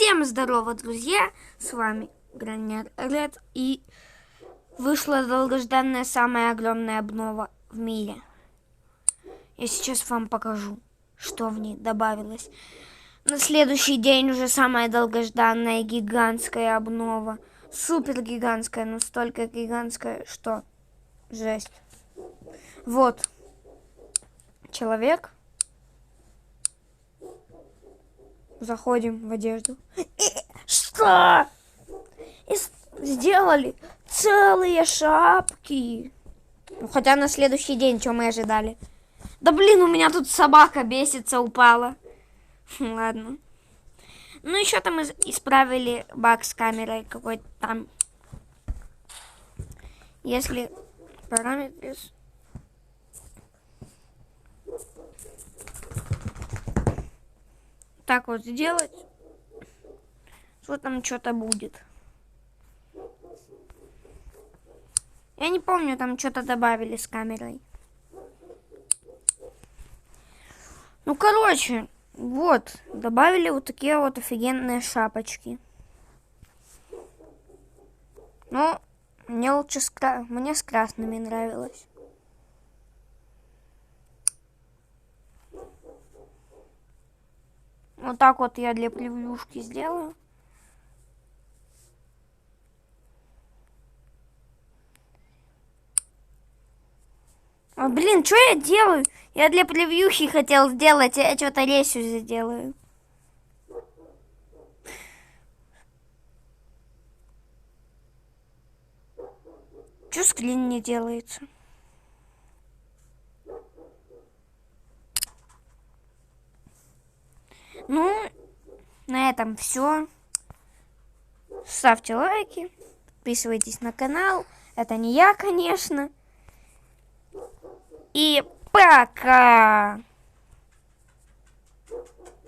Всем здорово, друзья! С вами Гранер Ред, и вышла долгожданная самая огромная обнова в мире. Я сейчас вам покажу, что в ней добавилось. На следующий день уже самая долгожданная гигантская обнова. Супер гигантская, но столько гигантская, что жесть. Вот. Человек. Заходим в одежду. Что? Сделали целые шапки. Ну, хотя на следующий день, что мы ожидали? Да блин, у меня тут собака бесится, упала. Ладно. Ну, еще там исправили баг с камерой какой-то там. Если параметры... Так вот сделать, что там что-то будет. Я не помню, там что-то добавили с камерой. Ну, короче, вот, добавили вот такие вот офигенные шапочки. Ну, мне лучше мне с красными нравилось. Вот так вот я для превьюшки сделаю. А, блин, что я делаю? Я для превьюхи хотел сделать, а я что-то лесю сделаю. Чё скрин не делается? Ну, на этом все. Ставьте лайки, подписывайтесь на канал. Это не я, конечно. И пока!